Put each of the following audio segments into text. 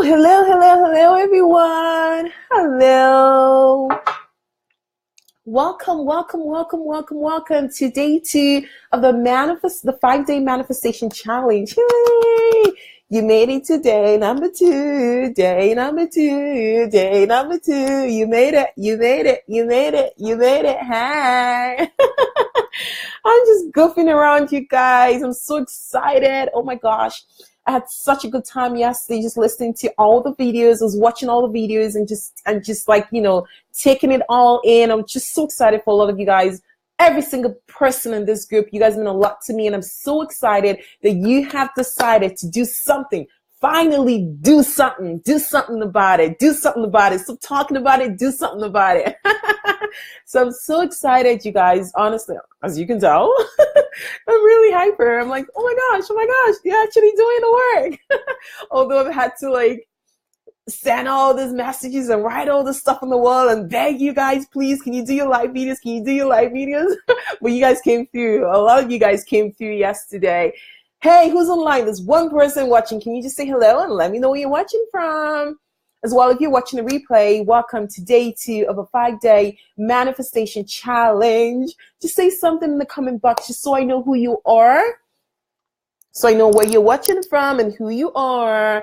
Hello, everyone. Hello. Welcome to day 2 of the 5-day manifestation challenge. Yay! You made it to day number 2. You made it. Hi. I'm just goofing around, you guys. I'm so excited. Oh my gosh. I had such a good time yesterday just listening to all the videos. I was watching all the videos and just like, taking it all in. I'm just so excited for a lot of you guys. Every single person in this group, you guys mean a lot to me, and I'm so excited that you have decided to do something. Finally, do something about it. Stop talking about it. Do something about it. So I'm so excited, you guys. Honestly, as you can tell, I'm really hyper. I'm like, oh my gosh, you're actually doing the work. Although I've had to send all these messages and write all this stuff on the wall and beg you guys, please, can you do your live videos? But you guys came through. A lot of you guys came through yesterday. Hey, who's online? There's one person watching. Can you just say hello and let me know where you're watching from? As well, if you're watching the replay, welcome to day 2 of a 5-day manifestation challenge. Just say something in the comment box just so I know who you are. So I know where you're watching from and who you are.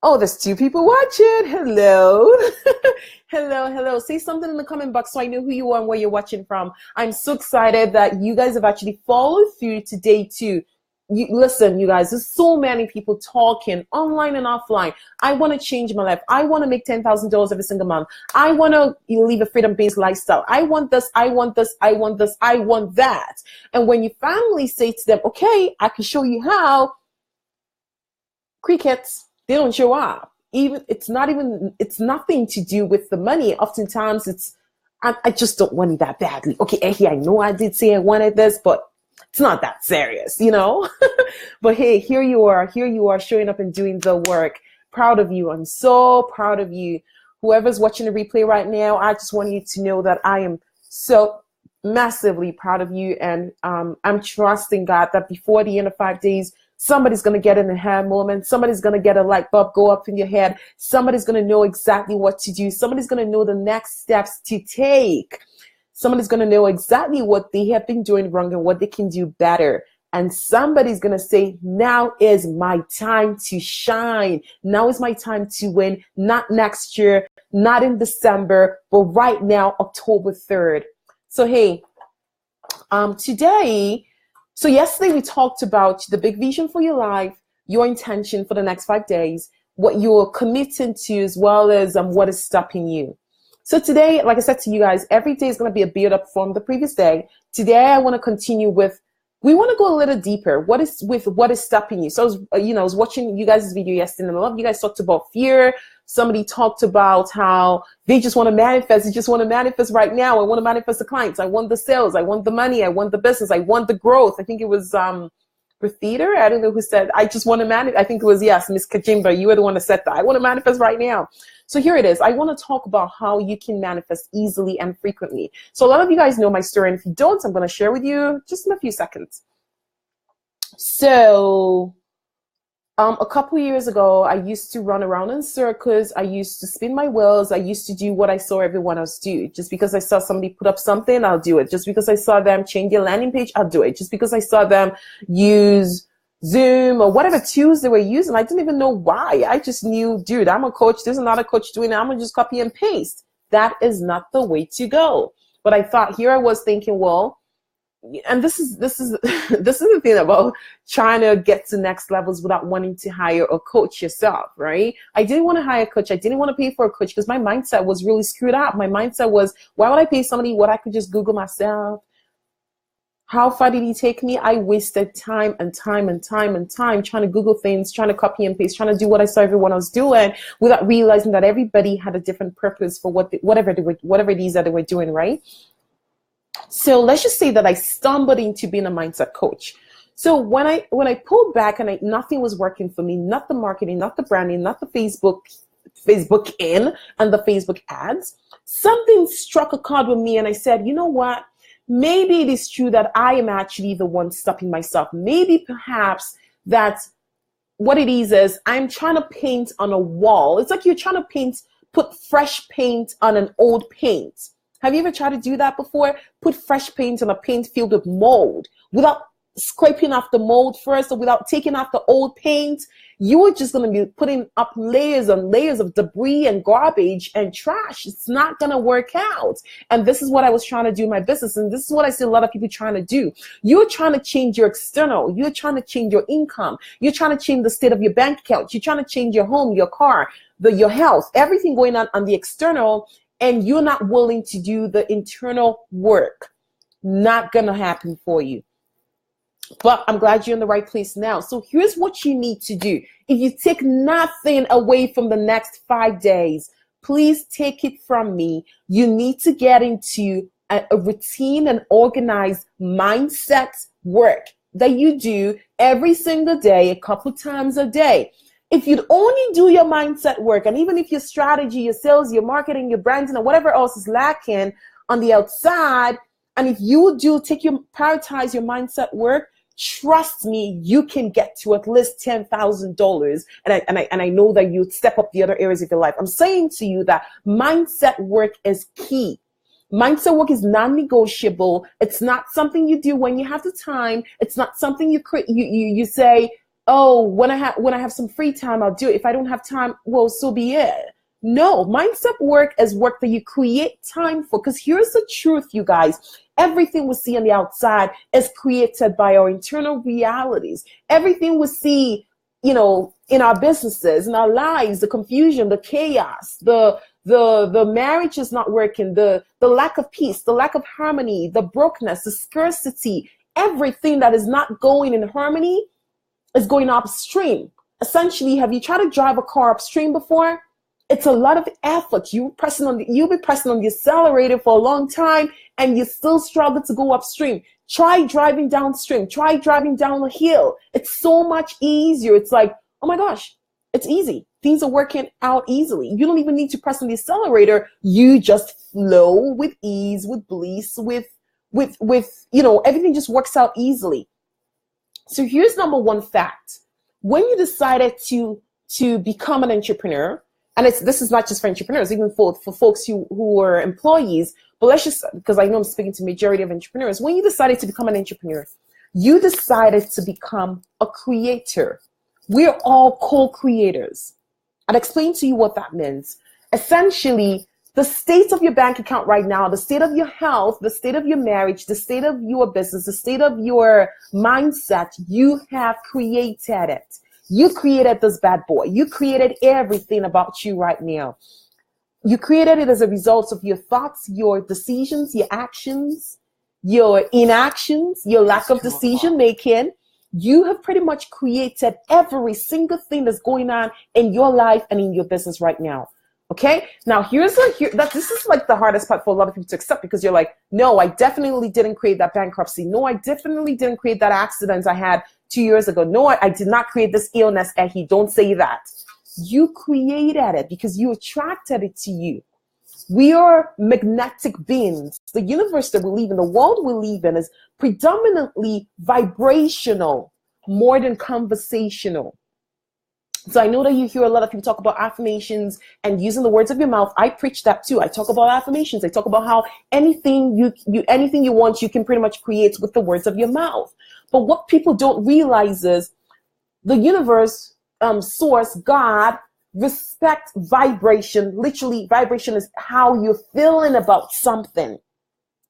Oh, there's 2 people watching. Hello. Hello. Say something in the comment box so I know who you are and where you're watching from. I'm so excited that you guys have actually followed through to day 2. Listen, you guys, there's so many people talking online and offline. I want to change my life. I want to make $10,000 every single month. I want to live a freedom-based lifestyle. I want this. I want that. And when you finally say to them, okay, I can show you how, crickets, they don't show up. It's nothing to do with the money. Oftentimes I just don't want it that badly. Okay, Ehi, I know I did say I wanted this, but it's not that serious, But hey, here you are showing up and doing the work. Proud of you. I'm so proud of you. Whoever's watching the replay right now, I just want you to know that I am so massively proud of you. And I'm trusting God that before the end of 5 days, somebody's going to get an aha moment. Somebody's going to get a light bulb go up in your head. Somebody's going to know exactly what to do. Somebody's going to know the next steps to take. Somebody's going to know exactly what they have been doing wrong and what they can do better. And somebody's going to say, now is my time to shine. Now is my time to win. Not next year, not in December, but right now, October 3rd. So, hey, yesterday we talked about the big vision for your life, your intention for the next 5 days, what you're committing to, as well as what is stopping you. So today, like I said to you guys, every day is going to be a build up from the previous day. Today, I want to continue we want to go a little deeper. What is stopping you? So I was watching you guys' video yesterday, and a lot of you guys talked about fear. Somebody talked about how they just want to manifest. They just want to manifest right now. I want to manifest the clients. I want the sales. I want the money. I want the business. I want the growth. I think it was Theater. I don't know who said, I just want to manifest. I think it was, yes, Miss Kajimba. You were the one that said that. I want to manifest right now. So here it is. I want to talk about how you can manifest easily and frequently. So a lot of you guys know my story, and if you don't, I'm going to share with you just in a few seconds. So a couple years ago, I used to run around in circles. I used to spin my wheels. I used to do what I saw everyone else do. Just because I saw somebody put up something, I'll do it. Just because I saw them change their landing page, I'll do it. Just because I saw them use Zoom or whatever tools they were using, I didn't even know why. I just knew, dude, I'm a coach. There's another coach doing it. I'm going to just copy and paste. That is not the way to go. But I thought, here I was thinking, well, and this is the thing about trying to get to next levels without wanting to hire a coach yourself, right? I didn't want to hire a coach. I didn't want to pay for a coach because my mindset was really screwed up. My mindset was, why would I pay somebody what I could just Google myself? How far did he take me? I wasted time trying to Google things, trying to copy and paste, trying to do what I saw everyone else doing without realizing that everybody had a different purpose for whatever it is that they were doing, right? So let's just say that I stumbled into being a mindset coach. So when I pulled back and nothing was working for me, not the marketing, not the branding, not the Facebook in and the Facebook ads, something struck a chord with me, and I said, you know what? Maybe it is true that I am actually the one stopping myself. Maybe perhaps that what it is I'm trying to paint on a wall. It's like you're trying to put fresh paint on an old paint. Have you ever tried to do that before? Put fresh paint on a paint filled with mold without scraping off the mold first, or without taking off the old paint. You are just going to be putting up layers and layers of debris and garbage and trash. It's not going to work out. And this is what I was trying to do in my business. And this is what I see a lot of people trying to do. You're trying to change your external. You're trying to change your income. You're trying to change the state of your bank account. You're trying to change your home, your car, your health, everything going on the external. And you're not willing to do the internal work. Not going to happen for you. But I'm glad you're in the right place now. So here's what you need to do. If you take nothing away from the next 5 days, please take it from me. You need to get into a routine and organized mindset work that you do every single day, a couple times a day. If you'd only do your mindset work, and even if your strategy, your sales, your marketing, your branding, or whatever else is lacking on the outside, and if you do prioritize your mindset work, trust me, you can get to at least $10,000. And I know that you step up the other areas of your life. I'm saying to you that mindset work is key. Mindset work is non-negotiable. It's not something you do when you have the time. It's not something you say, oh, when I have some free time, I'll do it. If I don't have time, well, so be it. No, mindset work is work that you create time for. Because here's the truth, you guys. Everything we see on the outside is created by our internal realities. Everything we see, in our businesses, in our lives, the confusion, the chaos, the marriage is not working, the lack of peace, the lack of harmony, the brokenness, the scarcity, everything that is not going in harmony is going upstream. Essentially, have you tried to drive a car upstream before? It's a lot of effort. You'll be pressing on the accelerator for a long time, and you still struggle to go upstream. Try driving downstream. Try driving down a hill. It's so much easier. It's like, oh my gosh, it's easy. Things are working out easily. You don't even need to press on the accelerator. You just flow with ease, with bliss, with everything just works out easily. So here's number one fact. When you decided to become an entrepreneur, and this is not just for entrepreneurs, even for folks who are employees, but let's just, because I know I'm speaking to the majority of entrepreneurs, when you decided to become an entrepreneur, you decided to become a creator. We're all co-creators. I'll explain to you what that means. Essentially, the state of your bank account right now, the state of your health, the state of your marriage, the state of your business, the state of your mindset, you have created it. You created this bad boy. You created everything about you right now. You created it as a result of your thoughts, your decisions, your actions, your inactions, your lack of decision making. You have pretty much created every single thing that's going on in your life and in your business right now. Okay? Now, this is like the hardest part for a lot of people to accept, because you're like, no, I definitely didn't create that bankruptcy. No, I definitely didn't create that accident I had 2 years ago. No, I did not create this illness, Ehi. Don't say that. You created it because you attracted it to you. We are magnetic beings. The universe that we live in, the world we live in, is predominantly vibrational more than conversational. So I know that you hear a lot of people talk about affirmations and using the words of your mouth. I preach that too. I talk about affirmations. I talk about how anything you want, you can pretty much create with the words of your mouth. But what people don't realize is the universe, source, God, respect vibration. Literally, vibration is how you're feeling about something.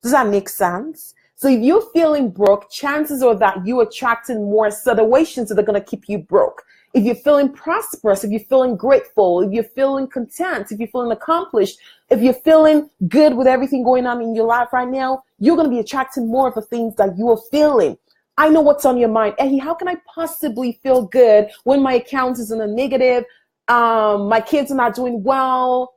Does that make sense? So if you're feeling broke, chances are that you're attracting more situations that are going to keep you broke. If you're feeling prosperous, if you're feeling grateful, if you're feeling content, if you're feeling accomplished, if you're feeling good with everything going on in your life right now, you're going to be attracting more of the things that you are feeling. I know what's on your mind. Ehi, how can I possibly feel good when my account is in a negative? My kids are not doing well.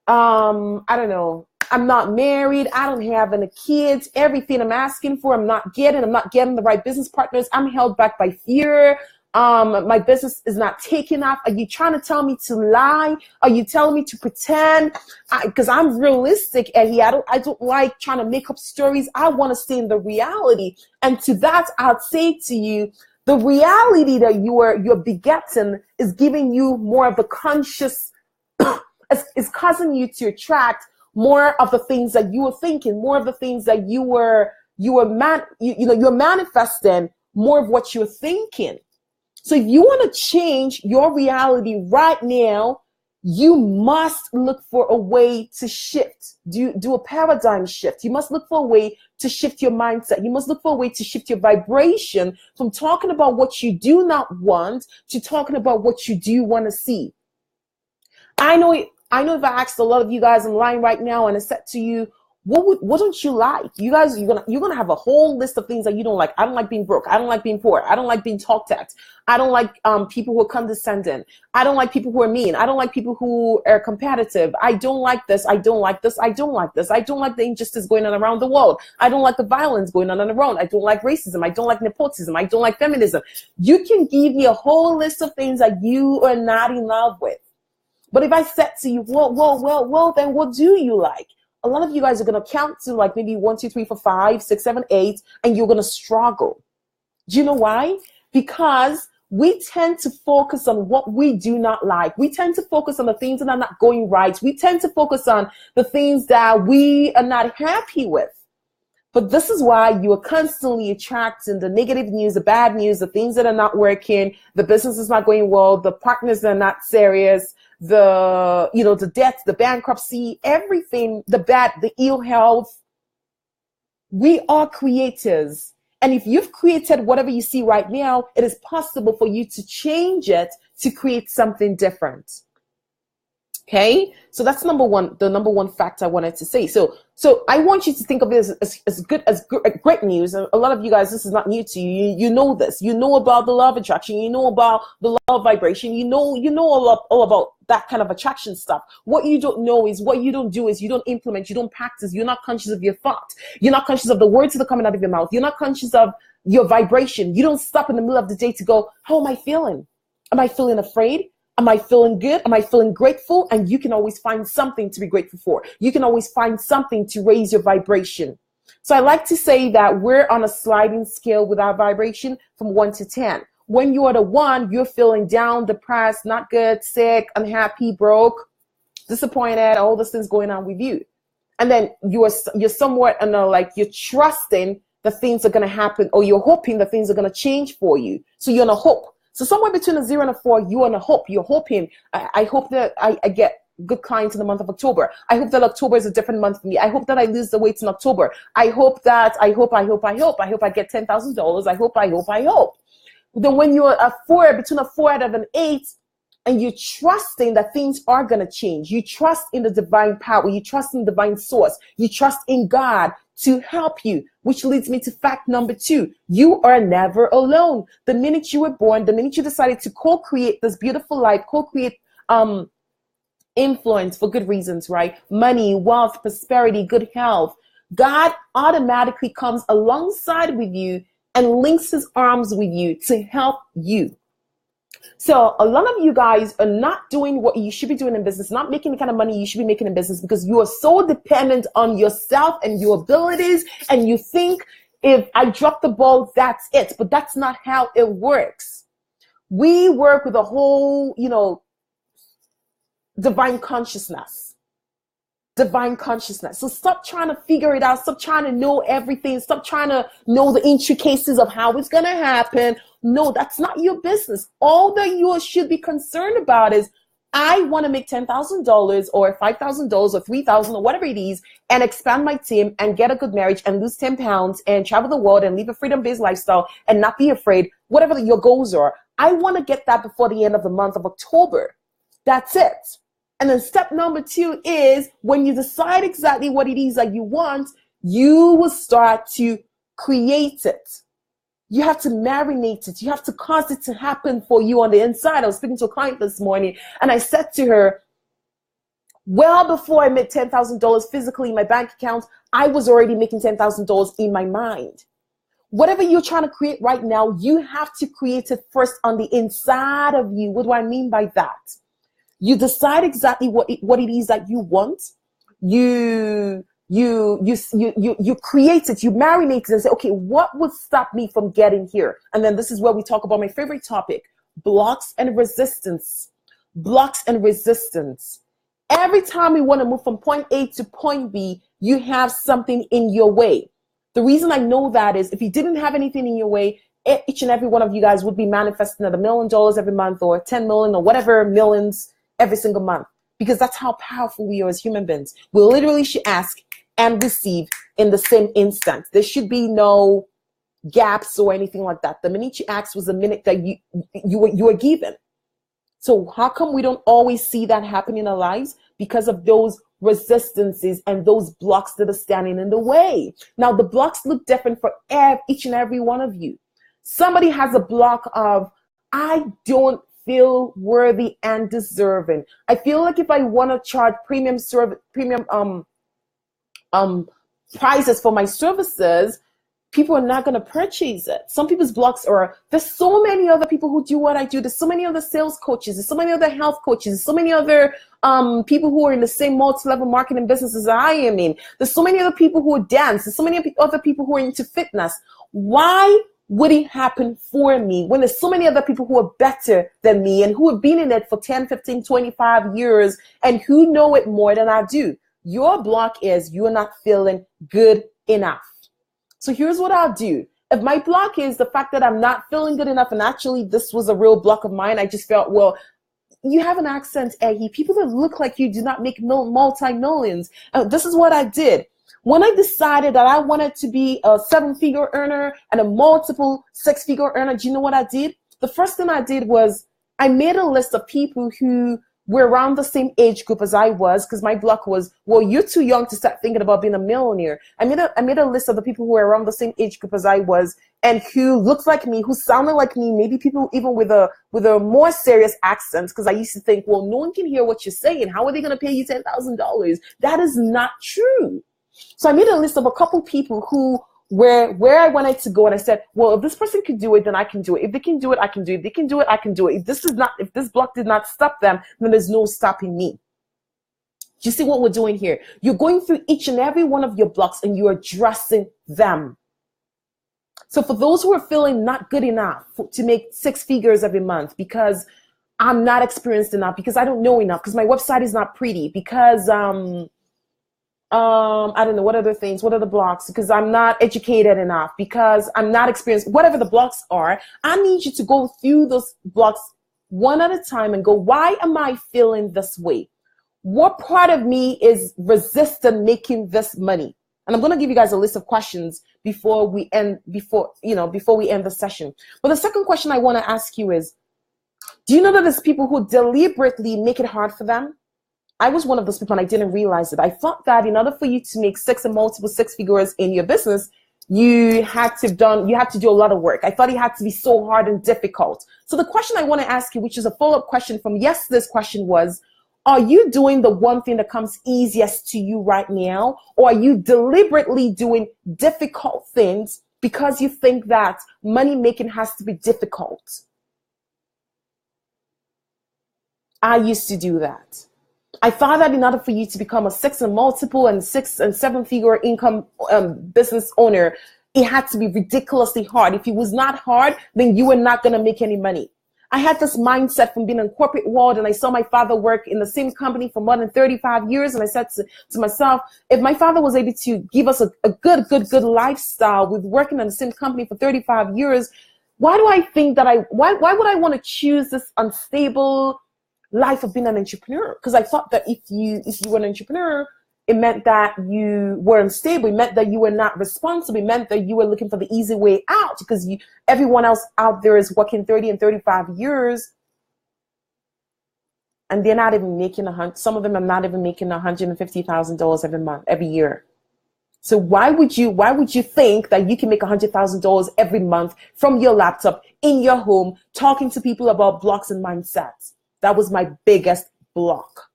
I don't know. I'm not married. I don't have any kids. Everything I'm asking for, I'm not getting the right business partners. I'm held back by fear. My business is not taking off. Are you trying to tell me to lie? Are you telling me to pretend? Because I'm realistic, Eddie. I don't like trying to make up stories. I want to stay in the reality. And to that, I'll say to you, The reality that you're begetting is giving you more of the conscious, is causing you to attract more of the things that you were thinking, more of the things that you're manifesting more of what you're thinking. So if you want to change your reality right now, you must look for a way to shift, do a paradigm shift. You must look for a way to shift your mindset. You must look for a way to shift your vibration from talking about what you do not want to talking about what you do want to see. I know if I asked a lot of you guys online right now and I said to you, what don't you like? You guys, you're gonna have a whole list of things that you don't like. I don't like being broke. I don't like being poor. I don't like being talked at. I don't like people who are condescending. I don't like people who are mean. I don't like people who are competitive. I don't like this. I don't like this. I don't like this. I don't like the injustice going on around the world. I don't like the violence going on the world. I don't like racism. I don't like nepotism. I don't like feminism. You can give me a whole list of things that you are not in love with. But if I said to you, well, then what do you like? A lot of you guys are going to count to like maybe 1, 2, 3, 4, 5, 6, 7, 8, and you're going to struggle. Do you know why? Because we tend to focus on what we do not like. We tend to focus on the things that are not going right. We tend to focus on the things that we are not happy with. But this is why you are constantly attracting the negative news, the bad news, the things that are not working, the business is not going well, the partners are not serious, the death, the bankruptcy, everything, the bad, the ill health. We are creators. And if you've created whatever you see right now, it is possible for you to change it to create something different. Okay, so that's the number one fact I wanted to say. So I want you to think of it as great news. And a lot of you guys, this is not new to you. You know this. You know about the law of attraction. You know about the law of vibration. You know all about that kind of attraction stuff. What you don't know is what you don't do is you don't implement. You don't practice. You're not conscious of your thought. You're not conscious of the words that are coming out of your mouth. You're not conscious of your vibration. You don't stop in the middle of the day to go, how am I feeling? Am I feeling afraid? Am I feeling good? Am I feeling grateful? And you can always find something to be grateful for. You can always find something to raise your vibration. So I like to say that we're on a sliding scale with our vibration from 1 to 10. When you are the 1, you're feeling down, depressed, not good, sick, unhappy, broke, disappointed, all those things going on with you. And then you're somewhat you're trusting that things are going to happen, or you're hoping that things are going to change for you. So you're in a hope. So somewhere between a 0 and a 4, you're in a hope. You're hoping. I hope that I get good clients in the month of October. I hope that October is a different month for me. I hope that I lose the weight in October. I hope I get $10,000. I hope. Then when you're a 4, between a 4 and an 8, and you're trusting that things are going to change. You trust in the divine power. You trust in the divine source. You trust in God to help you, which leads me to fact number 2. You are never alone. The minute you were born, the minute you decided to co-create this beautiful life, co-create influence for good reasons, right? Money, wealth, prosperity, good health. God automatically comes alongside with you and links his arms with you to help you. So a lot of you guys are not doing what you should be doing in business, not making the kind of money you should be making in business, because you are so dependent on yourself and your abilities, and you think if I drop the ball, that's it. But that's not how it works. We work with a whole, divine consciousness. So stop trying to figure it out. Stop trying to know everything. Stop trying to know the intricacies of how it's going to happen. No, that's not your business. All that you should be concerned about is, I want to make $10,000 or $5,000 or $3,000 or whatever it is, and expand my team and get a good marriage and lose 10 pounds and travel the world and live a freedom-based lifestyle and not be afraid, whatever your goals are. I want to get that before the end of the month of October. That's it. And then step number 2 is, when you decide exactly what it is that you want, you will start to create it. You have to marinate it. You have to cause it to happen for you on the inside. I was speaking to a client this morning, and I said to her, well before I made $10,000 physically in my bank account, I was already making $10,000 in my mind. Whatever you're trying to create right now, you have to create it first on the inside of you. What do I mean by that? You decide exactly what it is that you want. You you create it, you marinate it and say, okay, what would stop me from getting here? And then this is where we talk about my favorite topic, blocks and resistance. Blocks and resistance. Every time we want to move from point A to point B, you have something in your way. The reason I know that is if you didn't have anything in your way, each and every one of you guys would be manifesting at $1 million every month or 10 million or whatever millions every single month, because that's how powerful we are as human beings. We literally should ask and receive in the same instant. There should be no gaps or anything like that. The minute you ask was the minute that you were given. So how come we don't always see that happen in our lives? Because of those resistances and those blocks that are standing in the way. Now, the blocks look different for each and every one of you. Somebody has a block of, I don't feel worthy and deserving. I feel like if I want to charge premium prices for my services, people are not going to purchase it. Some people's blocks are, there's so many other people who do what I do. There's so many other sales coaches. There's so many other health coaches. There's so many other people who are in the same multi-level marketing businesses I am in. There's so many other people who dance. There's so many other people who are into fitness. Why would it happen for me when there's so many other people who are better than me and who have been in it for 10, 15, 25 years and who know it more than I do? Your block is you're not feeling good enough. So here's what I'll do. If my block is the fact that I'm not feeling good enough, and actually this was a real block of mine, I just felt, well, you have an accent, Eggy. People that look like you do not make multi-millions. This is what I did. When I decided that I wanted to be a 7-figure earner and a multiple 6-figure earner, do you know what I did? The first thing I did was I made a list of people who were around the same age group as I was, because my block was, well, you're too young to start thinking about being a millionaire. I made a list of the people who were around the same age group as I was and who looked like me, who sounded like me, maybe people even with a more serious accent, because I used to think, well, no one can hear what you're saying. How are they going to pay you $10,000? That is not true. So I made a list of a couple people who were where I wanted to go, and I said, well, if this person could do it, then I can do it. If they can do it, I can do it. If they can do it, I can do it. If this block did not stop them, then there's no stopping me. Do you see what we're doing here? You're going through each and every one of your blocks and you're addressing them. So for those who are feeling not good enough to make 6 figures every month because I'm not experienced enough, because I don't know enough, because my website is not pretty, because I don't know, what other things, what are the blocks, because I'm not educated enough, because I'm not experienced, whatever the blocks are, I need you to go through those blocks one at a time and go, why am I feeling this way? What part of me is resistant making this money? And I'm going to give you guys a list of questions before we end the session. But the second question I want to ask you is, do you know that there's people who deliberately make it hard for them? I was one of those people and I didn't realize it. I thought that in order for you to make 6 and multiple 6 figures in your business, you had to do a lot of work. I thought it had to be so hard and difficult. So the question I want to ask you, which is a follow-up question from yesterday's question, was, are you doing the one thing that comes easiest to you right now? Or are you deliberately doing difficult things because you think that money making has to be difficult? I used to do that. I thought that in order for you to become a 6 and multiple and 6 and 7-figure income business owner, it had to be ridiculously hard. If it was not hard, then you were not going to make any money. I had this mindset from being in corporate world, and I saw my father work in the same company for more than 35 years. And I said to myself, if my father was able to give us a good lifestyle with working in the same company for 35 years, why do I think that why would I want to choose this unstable life of being an entrepreneur? Because I thought that if you were an entrepreneur, it meant that you were unstable. It meant that you were not responsible. It meant that you were looking for the easy way out, because everyone else out there is working 30 and 35 years and they're not even making some of them are not even making $150,000 every year. So why would you think that you can make $100,000 every month from your laptop in your home talking to people about blocks and mindsets? That was my biggest block.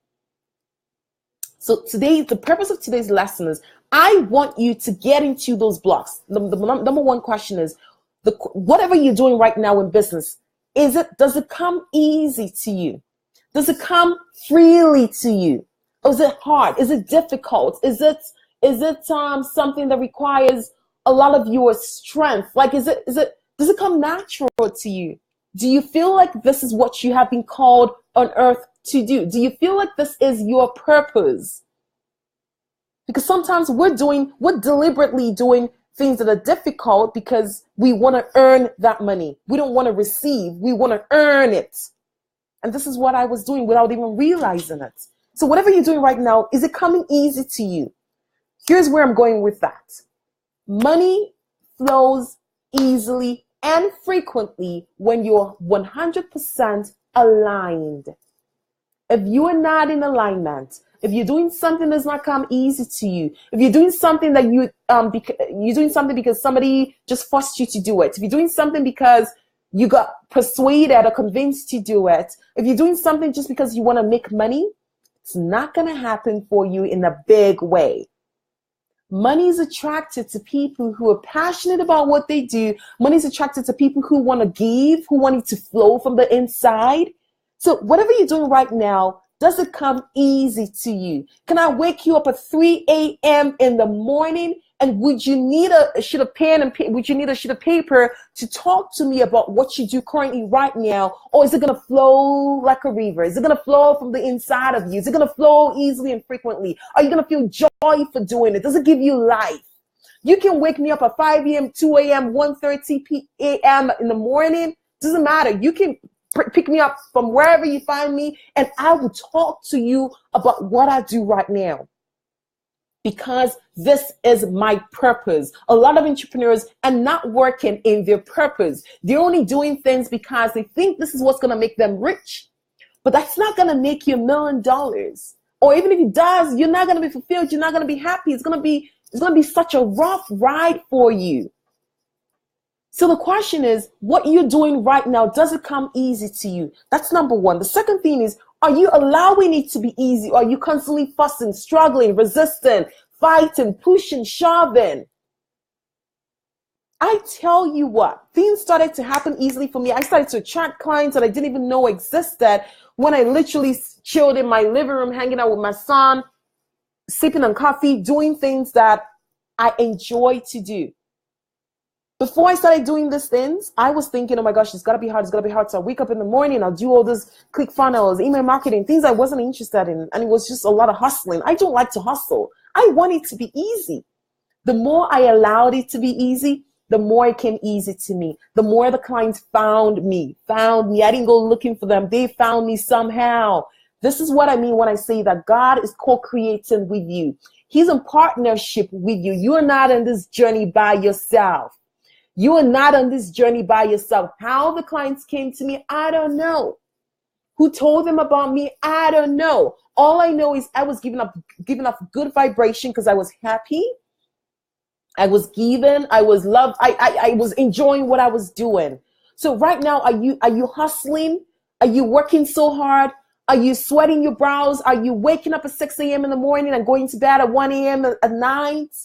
So today, the purpose of today's lesson is I want you to get into those blocks. The number one question is, whatever you're doing right now in business, does it come easy to you? Does it come freely to you? Or is it hard? Is it difficult? Is it Is it something that requires a lot of your strength? Like, does it come natural to you? Do you feel like this is what you have been called on earth to do? Do you feel like this is your purpose? Because sometimes we're deliberately doing things that are difficult because we want to earn that money. We don't want to receive. We want to earn it. And this is what I was doing without even realizing it. So whatever you're doing right now, is it coming easy to you? Here's where I'm going with that. Money flows easily and frequently when you're 100% aligned. If you are not in alignment, if you're doing something that's not come easy to you, if you're doing something that you're doing something because somebody just forced you to do it, if you're doing something because you got persuaded or convinced to do it, if you're doing something just because you want to make money, it's not going to happen for you in a big way. Money is attracted to people who are passionate about what they do. Money is attracted to people who want to give, who want it to flow from the inside. So whatever you're doing right now, does it come easy to you? Can I wake you up at 3 a.m. in the morning? And would you need a sheet of pen and would you need a sheet of paper to talk to me about what you do currently right now? Or is it going to flow like a river? Is it going to flow from the inside of you? Is it going to flow easily and frequently? Are you going to feel joy for doing it? Does it give you life? You can wake me up at 5 a.m., 2 a.m., 1:30 a.m. in the morning. Doesn't matter. You can pick me up from wherever you find me, and I will talk to you about what I do right now. Because this is my purpose. A lot of entrepreneurs are not working in their purpose. They're only doing things because they think this is what's going to make them rich. But that's not going to make you $1 million. Or even if it does, you're not going to be fulfilled. You're not going to be happy. It's going to be such a rough ride for you. So the question is, what you're doing right now, does it come easy to you? That's number one. The second thing is, are you allowing it to be easy? Or are you constantly fussing, struggling, resisting, fighting, pushing, shoving? I tell you what, things started to happen easily for me. I started to attract clients that I didn't even know existed when I literally chilled in my living room, hanging out with my son, sipping on coffee, doing things that I enjoy to do. Before I started doing these things, I was thinking, oh my gosh, it's got to be hard. It's got to be hard. So I wake up in the morning, I'll do all this ClickFunnels, email marketing, things I wasn't interested in. And it was just a lot of hustling. I don't like to hustle. I want it to be easy. The more I allowed it to be easy, the more it came easy to me. The more the clients found me. I didn't go looking for them. They found me somehow. This is what I mean when I say that God is co-creating with you. He's in partnership with you. You are not on this journey by yourself. You are not on this journey by yourself. How the clients came to me, I don't know. Who told them about me, I don't know. All I know is I was giving up good vibration because I was happy. I was giving. I was loved. I was enjoying what I was doing. So right now, are you hustling? Are you working so hard? Are you sweating your brows? Are you waking up at 6 a.m. in the morning and going to bed at 1 a.m. at night?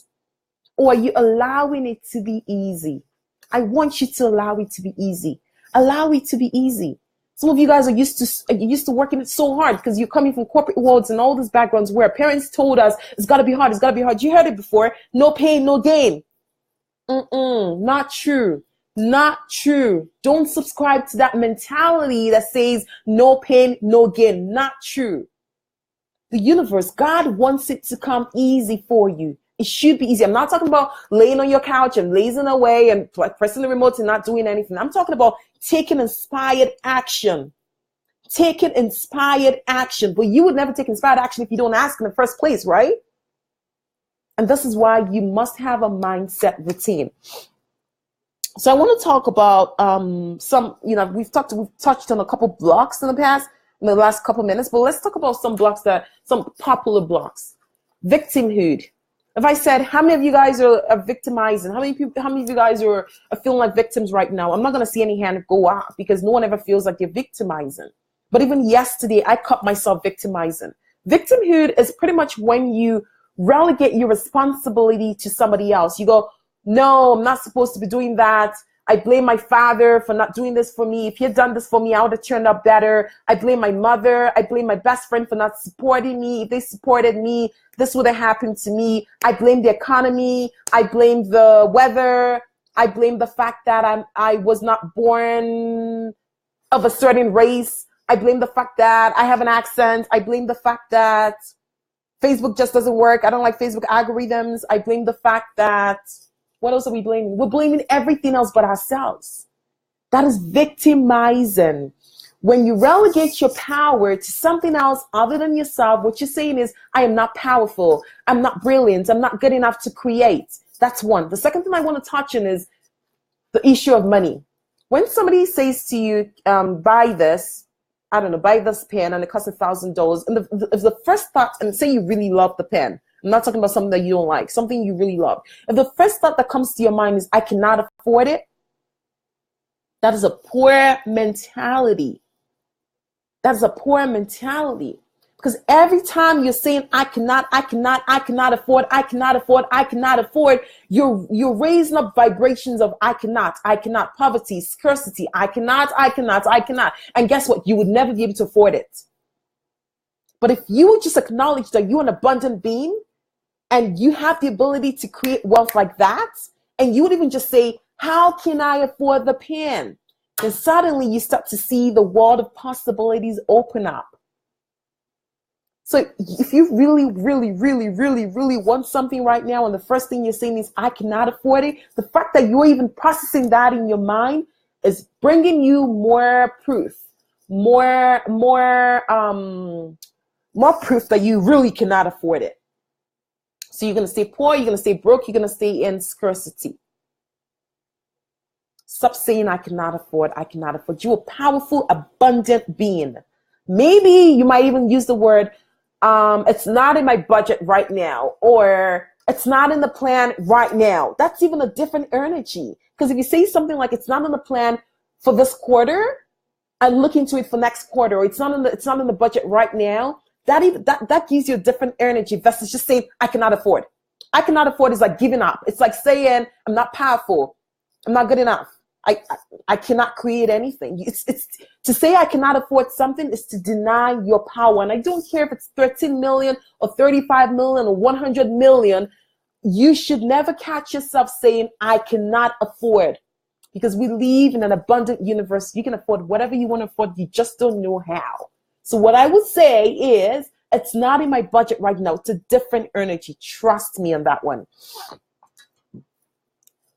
Or are you allowing it to be easy? I want you to allow it to be easy. Allow it to be easy. Some of you guys are used to working it so hard because you're coming from corporate worlds and all these backgrounds where parents told us it's got to be hard. It's got to be hard. You heard it before. No pain, no gain. Not true. Not true. Don't subscribe to that mentality that says no pain, no gain. Not true. The universe, God wants it to come easy for you. It should be easy. I'm not talking about laying on your couch and lazing away and pressing the remote and not doing anything. I'm talking about taking inspired action. Taking inspired action. But you would never take inspired action if you don't ask in the first place, right? And this is why you must have a mindset routine. So I want to talk about we've touched on a couple blocks in the past, in the last couple minutes, but let's talk about some popular blocks. Victimhood. If I said, how many of you guys are victimizing? How many of you guys are feeling like victims right now? I'm not going to see any hand go up because no one ever feels like you're victimizing. But even yesterday, I caught myself victimizing. Victimhood is pretty much when you relegate your responsibility to somebody else. You go, no, I'm not supposed to be doing that. I blame my father for not doing this for me. If he had done this for me, I would have turned out better. I blame my mother. I blame my best friend for not supporting me. If they supported me, this would have happened to me. I blame the economy. I blame the weather. I blame the fact that I was not born of a certain race. I blame the fact that I have an accent. I blame the fact that Facebook just doesn't work. I don't like Facebook algorithms. I blame the fact that, what else are we blaming? We're blaming everything else but ourselves. That is victimizing. When you relegate your power to something else other than yourself, what you're saying is, I am not powerful. I'm not brilliant. I'm not good enough to create. That's one. The second thing I want to touch on is the issue of money. When somebody says to you, buy this, I don't know, buy this pen and it costs $1,000. And if the first thought, and say you really love the pen, I'm not talking about something that you don't like, something you really love. If the first thought that comes to your mind is, I cannot afford it, that is a poor mentality. That is a poor mentality. Because every time you're saying, I cannot afford, you're raising up vibrations of I cannot, poverty, scarcity, I cannot. And guess what? You would never be able to afford it. But if you would just acknowledge that you're an abundant being and you have the ability to create wealth like that, and you would even just say, how can I afford the pen? Then suddenly you start to see the world of possibilities open up. So if you really want something right now, and the first thing you're saying is, I cannot afford it, the fact that you're even processing that in your mind is bringing you more proof, more proof that you really cannot afford it. So you're going to stay poor, you're going to stay broke, you're going to stay in scarcity. Stop saying, I cannot afford. You're a powerful, abundant being. Maybe you might even use the word, it's not in my budget right now, or it's not in the plan right now. That's even a different energy. Because if you say something like, it's not in the plan for this quarter, and look into it for next quarter, or it's not in the budget right now, that gives you a different energy versus just saying, I cannot afford. I cannot afford is like giving up. It's like saying, I'm not powerful. I'm not good enough. I cannot create anything. It's to say I cannot afford something is to deny your power. And I don't care if it's 13 million or 35 million or 100 million. You should never catch yourself saying, I cannot afford. Because we live in an abundant universe. You can afford whatever you want to afford. You just don't know how. So what I would say is, it's not in my budget right now. It's a different energy. Trust me on that one.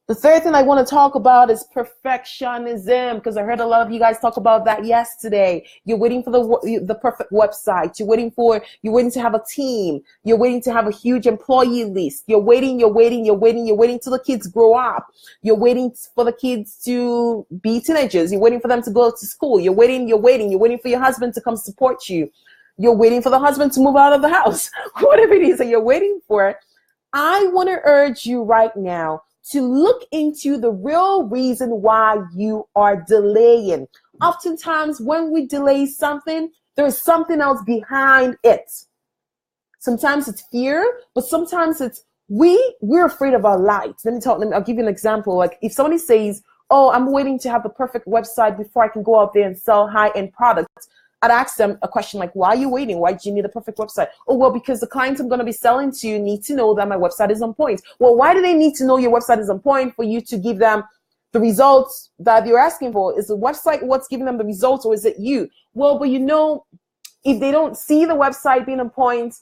The third thing I want to talk about is perfectionism, because I heard a lot of you guys talk about that yesterday. You're waiting for the perfect website. You're waiting to have a team. You're waiting to have a huge employee list. You're waiting till the kids grow up. You're waiting for the kids to be teenagers. You're waiting for them to go to school. You're waiting for your husband to come support you. You're waiting for the husband to move out of the house. Whatever it is that you're waiting for, I want to urge you right now to look into the real reason why you are delaying. Oftentimes when we delay something, there is something else behind it. Sometimes it's fear, but sometimes it's we're afraid of our light. I'll give you an example. Like if somebody says, oh, I'm waiting to have the perfect website before I can go out there and sell high-end products, I'd ask them a question like, why are you waiting? Why do you need a perfect website? Oh, well, because the clients I'm going to be selling to need to know that my website is on point. Well, why do they need to know your website is on point for you to give them the results that you're asking for? Is the website what's giving them the results, or is it you? Well, but if they don't see the website being on point,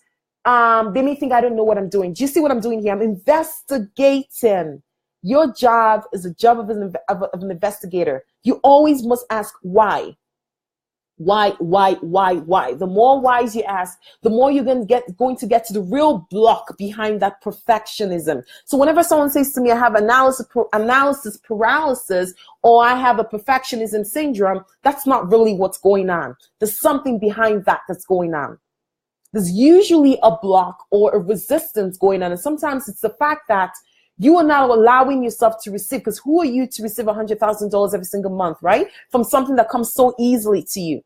they may think I don't know what I'm doing. Do you see what I'm doing here? I'm investigating. Your job is a job of an investigator. You always must ask why. Why? The more whys you ask, the more you're going to get to the real block behind that perfectionism. So whenever someone says to me, I have analysis paralysis, or I have a perfectionism syndrome, that's not really what's going on. There's something behind that that's going on. There's usually a block or a resistance going on. And sometimes it's the fact that you are not allowing yourself to receive, because who are you to receive $100,000 every single month, right? From something that comes so easily to you.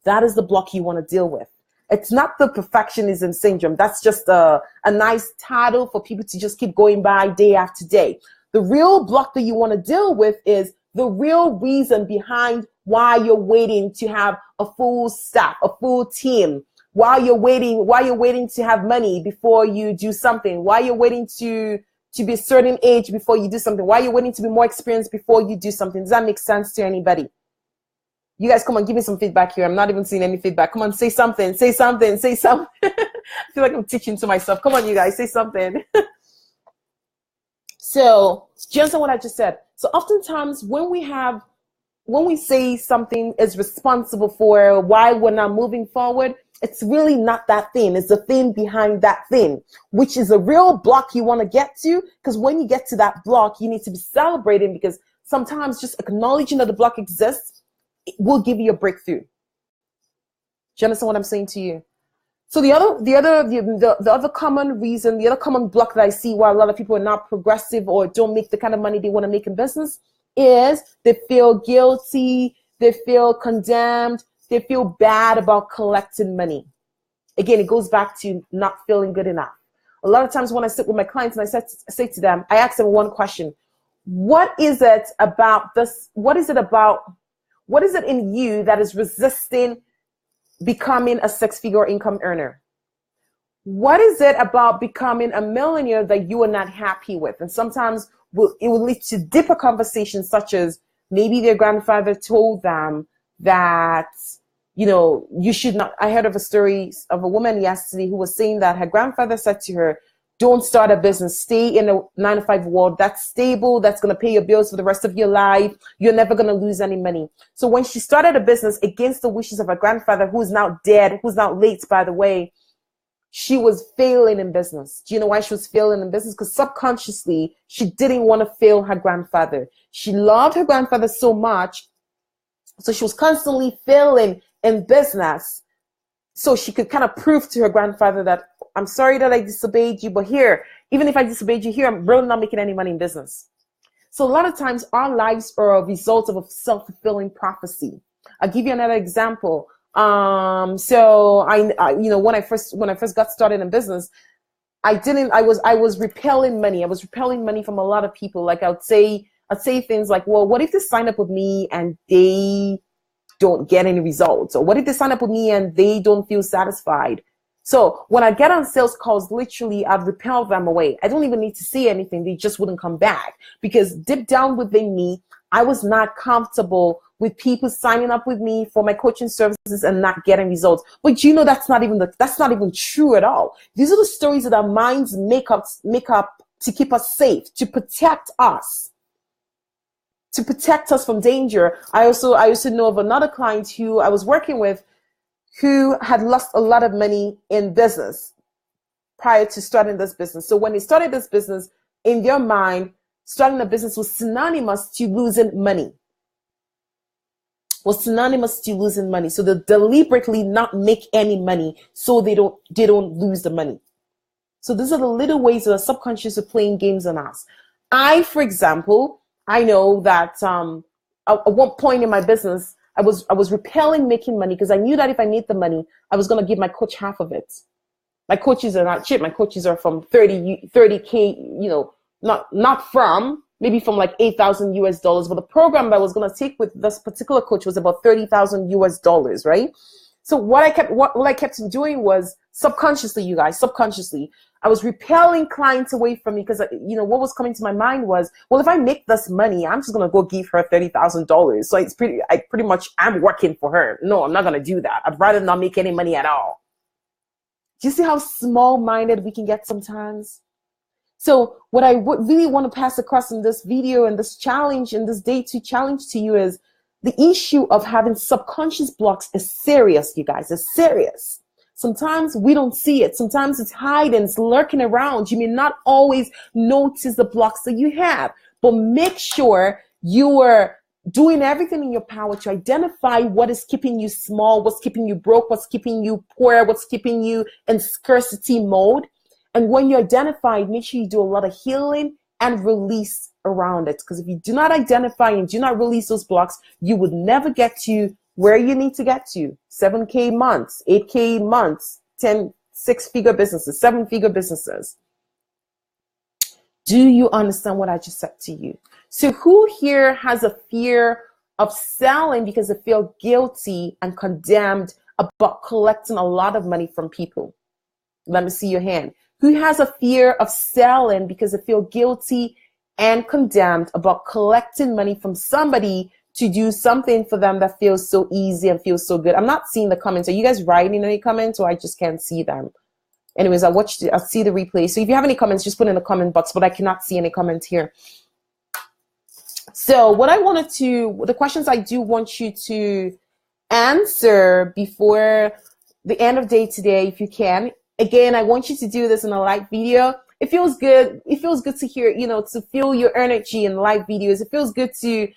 That is the block you want to deal with. It's not the perfectionism syndrome. That's just a nice title for people to just keep going by day after day. The real block that you want to deal with is the real reason behind why you're waiting to have a full staff, a full team, why you're waiting to have money before you do something, why you're waiting to be a certain age before you do something, why you're waiting to be more experienced before you do something. Does that make sense to anybody? You guys, come on, give me some feedback here. I'm not even seeing any feedback. Come on, say something, say something, say something. I feel like I'm teaching to myself. Come on, you guys, say something. So, do you understand what I just said? So oftentimes when we say something is responsible for why we're not moving forward, it's really not that thing. It's the thing behind that thing, which is a real block you want to get to. Because when you get to that block, you need to be celebrating, because sometimes just acknowledging that the block exists, it will give you a breakthrough. Do you understand what I'm saying to you? So the other common reason, the other common block that I see why a lot of people are not progressive or don't make the kind of money they want to make in business is they feel guilty, they feel condemned, they feel bad about collecting money. Again, it goes back to not feeling good enough. A lot of times when I sit with my clients and I say to them, I ask them one question: what is it about this? What is it in you that is resisting becoming a six-figure income earner? What is it about becoming a millionaire that you are not happy with? And sometimes it will lead to deeper conversations, such as maybe their grandfather told them that, you know, you should not. I heard of a story of a woman yesterday who was saying that her grandfather said to her, don't start a business, stay in a 9-to-5 world. That's stable, that's going to pay your bills for the rest of your life. You're never going to lose any money. So when she started a business against the wishes of her grandfather, who's now dead, who's now late, by the way, she was failing in business. Do you know why she was failing in business? Because subconsciously, she didn't want to fail her grandfather. She loved her grandfather so much, so she was constantly failing in business, so she could kind of prove to her grandfather that, I'm sorry that I disobeyed you, but here, even if I disobeyed you here, I'm really not making any money in business. So a lot of times our lives are a result of a self-fulfilling prophecy. I'll give you another example. So I you know, when I first got started in business, I was repelling money. I was repelling money from a lot of people. Like I'd say things like, well, what if they sign up with me and they don't get any results? Or what if they sign up with me and they don't feel satisfied? So when I get on sales calls, literally I'd repel them away. I don't even need to say anything. They just wouldn't come back, because deep down within me, I was not comfortable with people signing up with me for my coaching services and not getting results. But you know, that's not even true at all. These are the stories that our minds make up to keep us safe, to protect us from danger. I also know of another client who I was working with who had lost a lot of money in business prior to starting this business. So when they started this business, in their mind, starting a business was synonymous to losing money. So they deliberately not make any money so they don't lose the money. So these are the little ways that the subconscious are playing games on us. For example, I know that at one point in my business, I was repelling making money, because I knew that if I made the money, I was going to give my coach half of it. My coaches are not cheap. My coaches are from 30K, you know, not from, maybe from like $8,000 US. But the program that I was going to take with this particular coach was about $30,000 US, right? So what I kept doing was subconsciously, you guys, I was repelling clients away from me, because, you know, what was coming to my mind was, well, if I make this money, I'm just going to go give her $30,000. So I'm working for her. No, I'm not going to do that. I'd rather not make any money at all. Do you see how small-minded we can get sometimes? So what I really want to pass across in this video and this challenge and this day 2 challenge to you is the issue of having subconscious blocks is serious, you guys. It's serious. Sometimes we don't see it. Sometimes it's hiding, it's lurking around. You may not always notice the blocks that you have, but make sure you are doing everything in your power to identify what is keeping you small, what's keeping you broke, what's keeping you poor, what's keeping you in scarcity mode. And when you identify it, make sure you do a lot of healing and release around it. Because if you do not identify and do not release those blocks, you would never get to where you need to get to. 7K months, 8K months, 6-figure businesses, 7-figure businesses. Do you understand what I just said to you? So who here has a fear of selling because they feel guilty and condemned about collecting a lot of money from people? Let me see your hand. Who has a fear of selling because they feel guilty and condemned about collecting money from somebody to do something for them that feels so easy and feels so good? I'm not seeing the comments. Are you guys writing any comments, or I just can't see them? Anyways, I'll see the replay. So if you have any comments, just put in the comment box, but I cannot see any comments here. So the questions I do want you to answer before the end of day today, if you can. Again, I want you to do this in a live video. It feels good. It feels good to hear, to feel your energy in live videos. It feels good to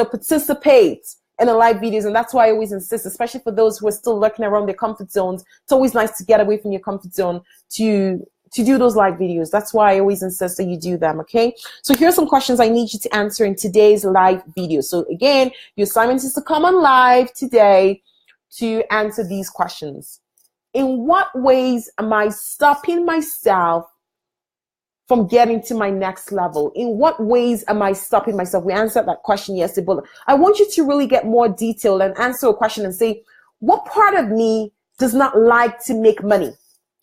participate in the live videos. And that's why I always insist, especially for those who are still lurking around their comfort zones. It's always nice to get away from your comfort zone to do those live videos. That's why I always insist that you do them, okay? So here's some questions I need you to answer in today's live video. So again, your assignment is to come on live today to answer these questions. In what ways am I stopping myself from getting to my next level? In what ways am I stopping myself? We answered that question yesterday, but I want you to really get more detailed and answer a question and say, what part of me does not like to make money?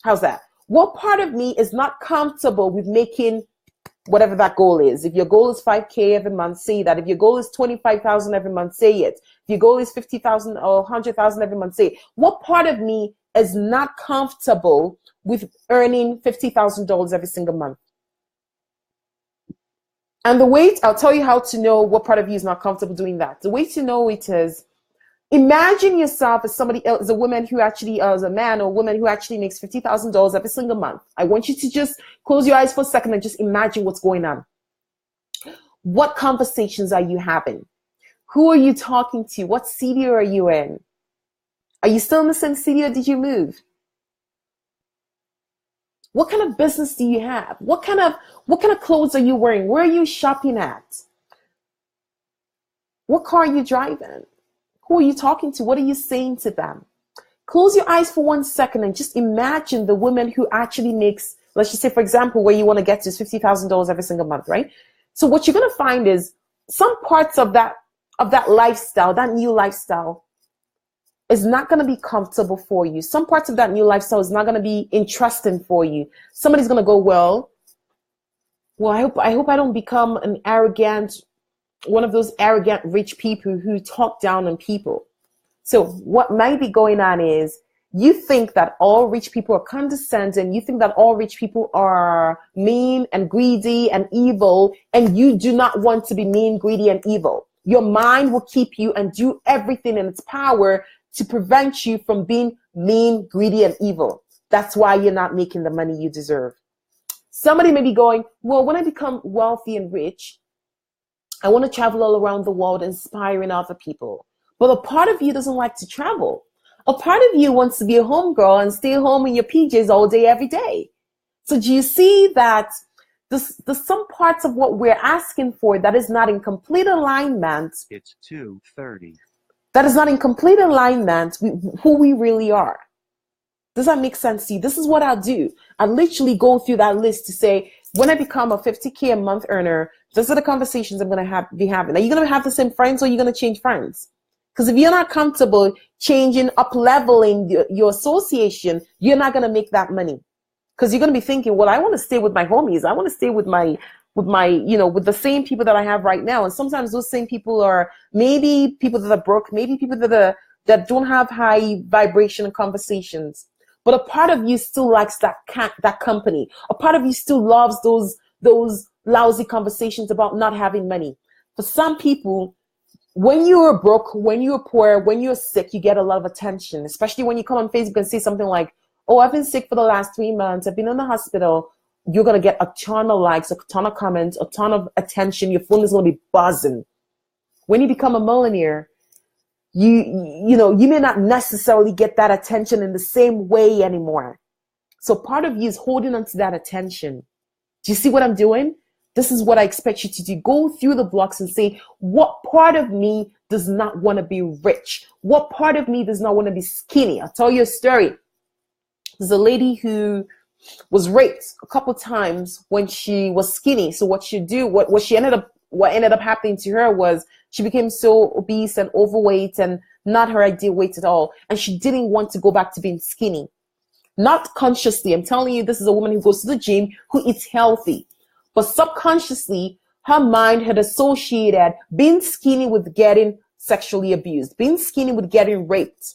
How's that? What part of me is not comfortable with making whatever that goal is? If your goal is 5K every month, say that. If your goal is 25,000 every month, say it. If your goal is 50,000 or 100,000 every month, say it. What part of me is not comfortable with earning $50,000 every single month? And I'll tell you how to know what part of you is not comfortable doing that. The way to know it is, imagine yourself as somebody else, as a woman who actually, as a man or woman who actually makes $50,000 every single month. I want you to just close your eyes for a second and just imagine what's going on. What conversations are you having? Who are you talking to? What city are you in? Are you still in the same city, or did you move? What kind of business do you have? What kind of clothes are you wearing? Where are you shopping at? What car are you driving? Who are you talking to? What are you saying to them? Close your eyes for 1 second and just imagine the woman who actually makes, let's just say, for example, where you want to get to is $50,000 every single month, right? So what you're going to find is some parts of that lifestyle, that new lifestyle, is not going to be comfortable for you. Some parts of that new lifestyle is not going to be interesting for you. Somebody's going to go, well, I hope I don't become one of those arrogant rich people who talk down on people. So what might be going on is you think that all rich people are condescending. You think that all rich people are mean and greedy and evil, and you do not want to be mean, greedy, and evil. Your mind will keep you and do everything in its power to prevent you from being mean, greedy, and evil. That's why you're not making the money you deserve. Somebody may be going, well, when I become wealthy and rich, I want to travel all around the world inspiring other people. But a part of you doesn't like to travel. A part of you wants to be a homegirl and stay home in your PJs all day, every day. So do you see that there's some parts of what we're asking for that is not in complete alignment? It's 2:30. That is not in complete alignment with who we really are. Does that make sense to you? This is what I'll do. I literally go through that list to say, when I become a 50K a month earner, these are the conversations I'm going to be having. Are you going to have the same friends, or are you going to change friends? Because if you're not comfortable changing, up-leveling your association, you're not going to make that money. Because you're going to be thinking, well, I want to stay with my homies. I want to stay with with the same people that I have right now. And sometimes those same people are maybe people that are broke, maybe people that don't have high vibration conversations. But a part of you still likes that company. A part of you still loves those lousy conversations about not having money. For some people, when you're broke, when you're poor, when you're sick, you get a lot of attention, especially when you come on Facebook and say something like, oh, I've been sick for the last 3 months. I've been in the hospital. You're going to get a ton of likes, a ton of comments, a ton of attention. Your phone is going to be buzzing. When you become a millionaire, you may not necessarily get that attention in the same way anymore. So part of you is holding on to that attention. Do you see what I'm doing? This is what I expect you to do. Go through the blocks and say, what part of me does not want to be rich? What part of me does not want to be skinny? I'll tell you a story. There's a lady who was raped a couple times when she was skinny. So what ended up happening to her was she became so obese and overweight and not her ideal weight at all. And she didn't want to go back to being skinny. Not consciously. I'm telling you, this is a woman who goes to the gym, who eats healthy. But subconsciously, her mind had associated being skinny with getting sexually abused, being skinny with getting raped.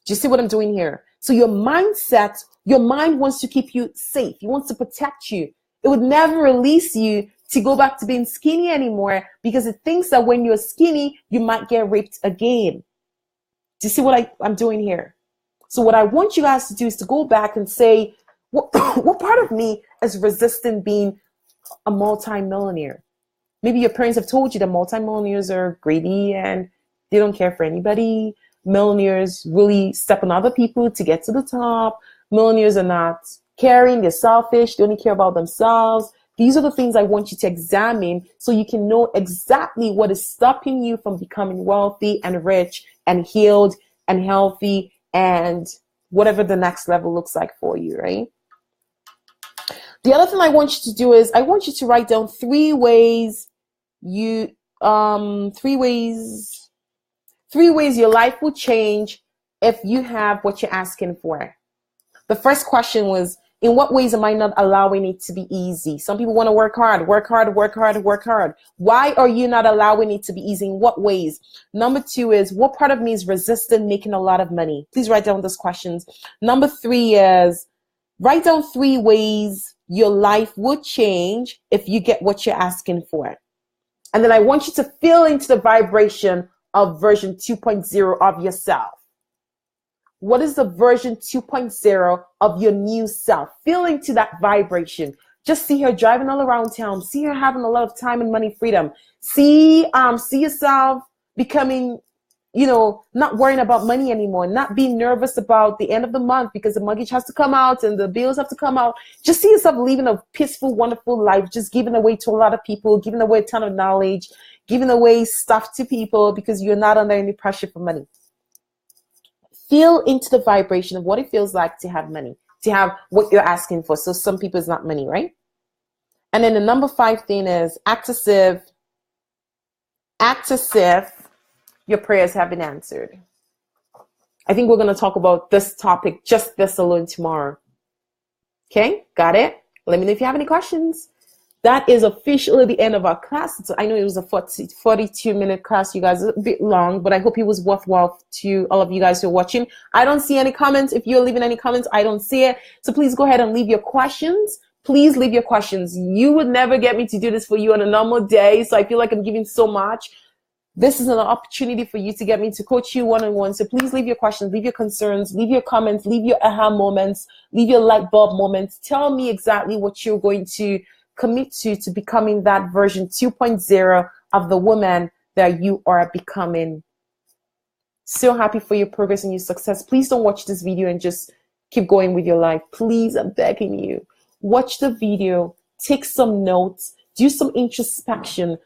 Do you see what I'm doing here? So your mindset, your mind wants to keep you safe. It wants to protect you. It would never release you to go back to being skinny anymore because it thinks that when you're skinny, you might get raped again. Do you see what I'm doing here? So what I want you guys to do is to go back and say, what part of me is resisting being a multi-millionaire? Maybe your parents have told you that multi-millionaires are greedy and they don't care for anybody. Millionaires really step on other people to get to the top. Millionaires are not caring, they're selfish, they only care about themselves. These are the things I want you to examine so you can know exactly what is stopping you from becoming wealthy and rich and healed and healthy and whatever the next level looks like for you, right? The other thing I want you to do is I want you to write down three ways your life will change if you have what you're asking for. The first question was, in what ways am I not allowing it to be easy? Some people want to work hard. Why are you not allowing it to be easy? In what ways? Number two is, what part of me is resistant making a lot of money? Please write down those questions. Number three is, write down 3 ways your life would change if you get what you're asking for. And then I want you to feel into the vibration of version 2.0 of yourself. What is the version 2.0 of your new self? Feel into that vibration. Just see her driving all around town. See her having a lot of time and money freedom. See yourself becoming, not worrying about money anymore, not being nervous about the end of the month because the mortgage has to come out and the bills have to come out. Just see yourself living a peaceful, wonderful life, just giving away to a lot of people, giving away a ton of knowledge, giving away stuff to people because you're not under any pressure for money. Feel into the vibration of what it feels like to have money, to have what you're asking for. So some people it's not money, right? And then the number 5 thing is act as if your prayers have been answered. I think we're going to talk about this topic, just this alone, tomorrow. Okay, got it? Let me know if you have any questions. That is officially the end of our class. So I know it was a 42-minute class, you guys, a bit long, but I hope it was worthwhile to all of you guys who are watching. I don't see any comments. If you're leaving any comments, I don't see it. So please go ahead and leave your questions. Please leave your questions. You would never get me to do this for you on a normal day, so I feel like I'm giving so much. This is an opportunity for you to get me to coach you one-on-one. So please leave your questions, leave your concerns, leave your comments, leave your aha moments, leave your light bulb moments. Tell me exactly what you're going to commit to becoming that version 2.0 of the woman that you are becoming. So happy for your progress and your success. Please don't watch this video and just keep going with your life. Please, I'm begging you. Watch the video, take some notes, do some introspection.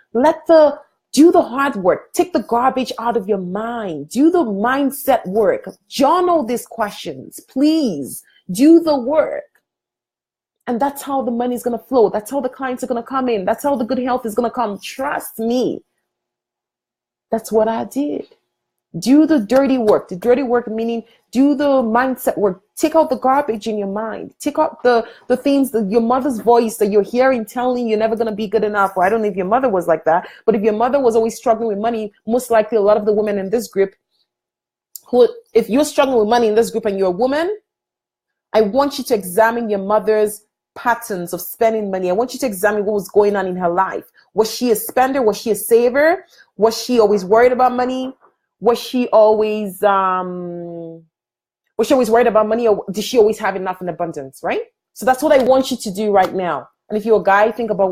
Do the hard work. Take the garbage out of your mind. Do the mindset work. Journal these questions. Please do the work. And that's how the money is going to flow. That's how the clients are going to come in. That's how the good health is going to come. Trust me. That's what I did. Do the dirty work. The dirty work meaning do the mindset work. Take out the garbage in your mind. Take out the things that your mother's voice that you're hearing telling you you're never going to be good enough. Well, I don't know if your mother was like that, but if your mother was always struggling with money, most likely a lot of the women in this group if you're struggling with money in this group and you're a woman, I want you to examine your mother's patterns of spending money. I want you to examine what was going on in her life. Was she a spender? Was she a saver? Was she always worried about money? Was she always worried about money, or did she always have enough in abundance, right? So that's what I want you to do right now. And if you're a guy, think about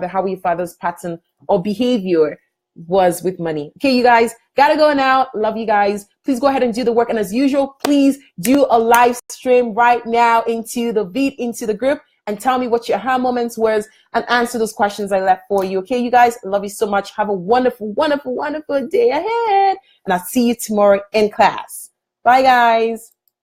how your father's pattern or behavior was with money. Okay, you guys, gotta go now. Love you guys. Please go ahead and do the work. And as usual, please do a live stream right now into the group and tell me what your aha moments was and answer those questions I left for you. Okay, you guys, love you so much. Have a wonderful, wonderful, wonderful day ahead. And I'll see you tomorrow in class. Bye, guys.